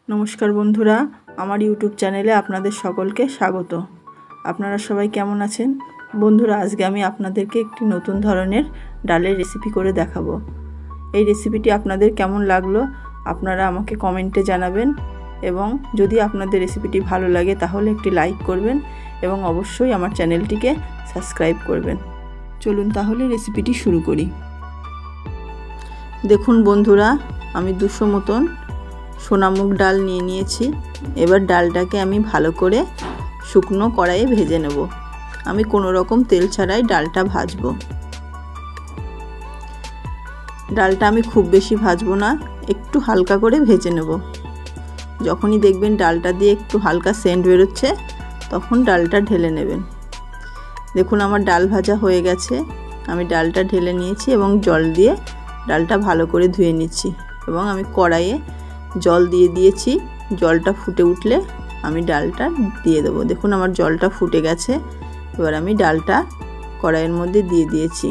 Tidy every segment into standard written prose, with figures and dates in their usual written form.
নমস্কার বন্ধুরা, আমার ইউটিউব চ্যানেলে আপনাদের সকলকে স্বাগত। আপনারা সবাই কেমন আছেন? বন্ধুরা, আজকে আমি আপনাদেরকে একটি নতুন ধরনের ডালের রেসিপি করে দেখাবো। এই রেসিপিটি আপনাদের কেমন লাগলো আপনারা আমাকে কমেন্টে জানাবেন, এবং যদি আপনাদের রেসিপিটি ভালো লাগে তাহলে একটি লাইক করবেন এবং অবশ্যই আমার চ্যানেলটিকে সাবস্ক্রাইব করবেন। চলুন তাহলে রেসিপিটি শুরু করি। দেখুন বন্ধুরা, আমি 200 মতন সোনামুগ ডাল নিয়ে নিয়েছি। এবার ডালটাকে আমি ভালো করে শুকনো কড়াইয়ে ভেজে নেব। আমি কোনো রকম তেল ছাড়াই ডালটা ভাজবো। ডালটা আমি খুব বেশি ভাজবো না, একটু হালকা করে ভেজে নেব। যখনই দেখবেন ডালটা দিয়ে একটু হালকা সেন্ট বেরোচ্ছে তখন ডালটা ঢেলে নেবেন। দেখুন আমার ডাল ভাজা হয়ে গেছে। আমি ডালটা ঢেলে নিয়েছি এবং জল দিয়ে ডালটা ভালো করে ধুয়ে নিচ্ছি, এবং আমি কড়াইয়ে জল দিয়ে দিয়েছি। জলটা ফুটে উঠলে আমি ডালটা দিয়ে দেবো। দেখুন আমার জলটা ফুটে গেছে। এবার আমি ডালটা কড়াইয়ের মধ্যে দিয়ে দিয়েছি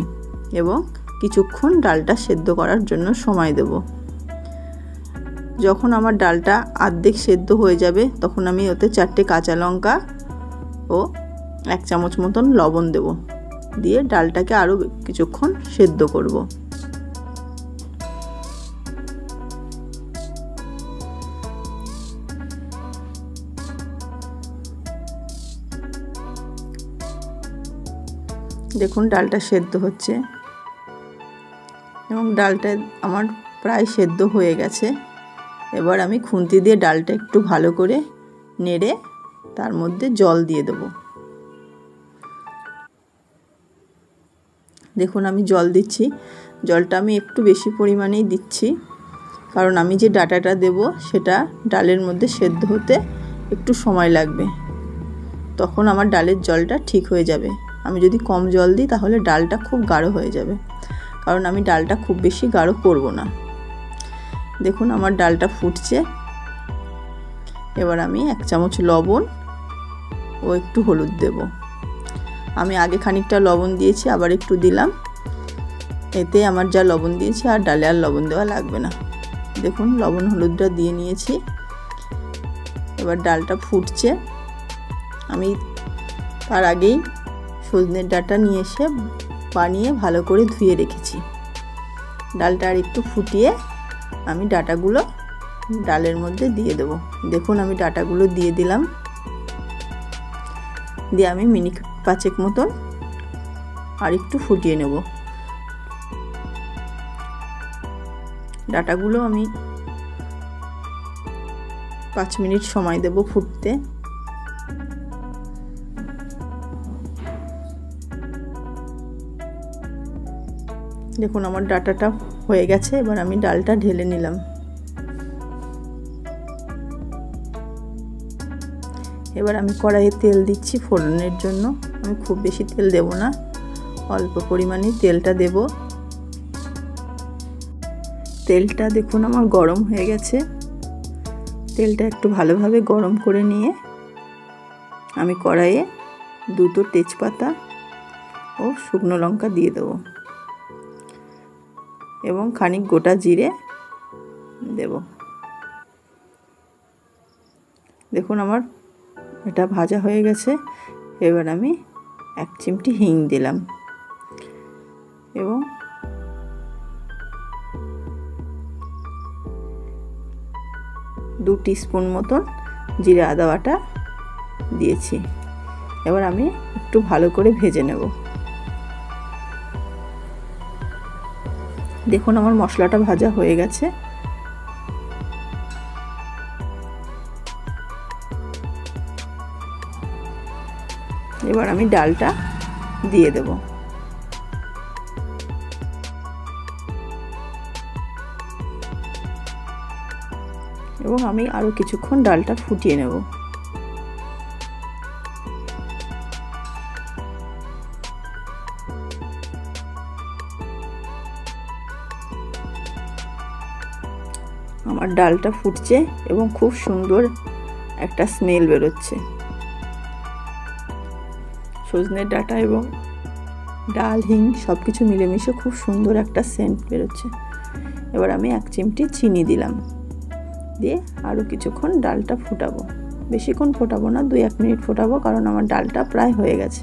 এবং কিছুক্ষণ ডালটা সেদ্ধ করার জন্য সময় দেব। যখন আমার ডালটা অর্ধেক সেদ্ধ হয়ে যাবে তখন আমি ওতে 4টে কাঁচা লঙ্কা ও 1 চামচ মতন লবণ দেব, দিয়ে ডালটাকে আরও কিছুক্ষণ সেদ্ধ করব। দেখুন ডালটা সেদ্ধ হচ্ছে এবং ডালটা আমার প্রায় সেদ্ধ হয়ে গেছে। এবার আমি খুন্তি দিয়ে ডালটা একটু ভালো করে নেড়ে তার মধ্যে জল দিয়ে দেব। দেখুন আমি জল দিচ্ছি। জলটা আমি একটু বেশি পরিমাণেই দিচ্ছি, কারণ আমি যে ডাঁটাটা দেব সেটা ডালের মধ্যে সেদ্ধ হতে একটু সময় লাগবে। তখন আমার ডালের জলটা ঠিক হয়ে যাবে। আমি যদি কম জল দিই তাহলে ডালটা খুব গাঢ় হয়ে যাবে, কারণ আমি ডালটা খুব বেশি গাঢ় করব না। দেখুন আমার ডালটা ফুটছে। এবার আমি 1 চামচ লবণ ও একটু হলুদ দেব। আমি আগে খানিকটা লবণ দিয়েছি, আবার একটু দিলাম। এতে আমার যা লবণ দিয়েছি আর ডালে আর লবণ দেওয়া লাগবে না। দেখুন লবণ হলুদটা দিয়ে নিয়েছি। এবার ডালটা ফুটছে। আমি তার আগেই সজনের ডাঁটা নিয়ে এসে বানিয়ে ভালো করে ধুয়ে রেখেছি। ডালটা আর একটু ফুটিয়ে আমি ডাঁটাগুলো ডালের মধ্যে দিয়ে দেব। দেখুন আমি ডাঁটাগুলো দিয়ে দিলাম, দিয়ে আমি মিনিট 5 মতন আর একটু ফুটিয়ে নেব। ডাঁটাগুলো আমি 5 মিনিট সময় দেব ফুটতে। দেখুন আমার ডাঁটাটা হয়ে গেছে। এবার আমি ডালটা ঢেলে নিলাম। এবার আমি কড়াইয়ে তেল দিচ্ছি ফোড়নের জন্য। আমি খুব বেশি তেল দেব না, অল্প পরিমাণে তেলটা দেব। তেলটা দেখুন আমার গরম হয়ে গেছে। তেলটা একটু ভালোভাবে গরম করে নিয়ে আমি কড়াইয়ে 2টো তেজপাতা ও শুকনো লঙ্কা দিয়ে দেবো এবং খানিক গোটা জিরে দেব। দেখুন আমার এটা ভাজা হয়ে গেছে। এবার আমি 1 চিমটি হিং দিলাম এবং 2 টিস্পুন মতন জিরে আদা বাটা দিয়েছি। এবার আমি একটু ভালো করে ভেজে নেব। দেখুন আমার মশলাটা ভাজা হয়ে গেছে। এবার আমি ডালটা দিয়ে দেব। এবং আমি আরো কিছুক্ষণ ডালটা ফুটিয়ে নেব। আমার ডালটা ফুটছে এবং খুব সুন্দর একটা স্মেল বেরোচ্ছে। সজনের ডাঁটা এবং ডাল হিং সব কিছু মিলেমিশে খুব সুন্দর একটা সেন্ট বেরোচ্ছে। এবার আমি 1 চিমটি চিনি দিলাম দিয়ে আরও কিছুক্ষণ ডালটা ফুটাবো। বেশিক্ষণ ফোটাবো না, 2-1 মিনিট ফোটাবো, কারণ আমার ডালটা প্রায় হয়ে গেছে।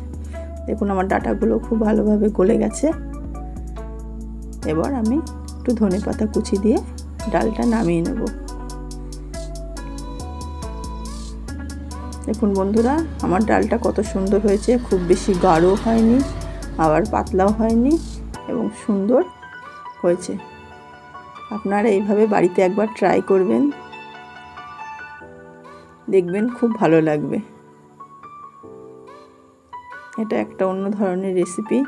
দেখুন আমার ডাঁটাগুলো খুব ভালোভাবে গলে গেছে। এবার আমি একটু ধনেপাতা কুচি দিয়ে ডালটা নামিয়ে নেব। দেখুন বন্ধুরা, আমার ডালটা কত সুন্দর হয়েছে, খুব বেশি গাঢ় হয়নি আবার পাতলাও হয়নি এবং সুন্দর হয়েছে। আপনারা এইভাবে বাড়িতে একবার ট্রাই করবেন, দেখবেন খুব ভালো লাগবে। এটা একটা অন্য ধরনের রেসিপি।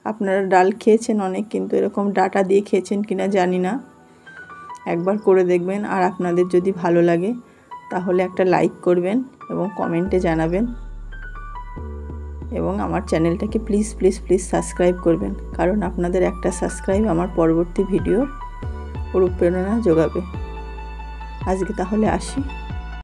আপনারা ডাল খেয়েছেন অনেক, কিন্তু এরকম ডাঁটা দিয়ে খেয়েছেন কিনা জানি না। একবার করে দেখবেন, আর আপনাদের যদি ভালো লাগে তাহলে একটা লাইক করবেন এবং কমেন্টে জানাবেন, এবং আমার চ্যানেলটাকে প্লিজ প্লিজ প্লিজ সাবস্ক্রাইব করবেন, কারণ আপনাদের একটা সাবস্ক্রাইব আমার পরবর্তী ভিডিওর অনুপ্রেরণা যোগাবে। আজকে তাহলে আসি।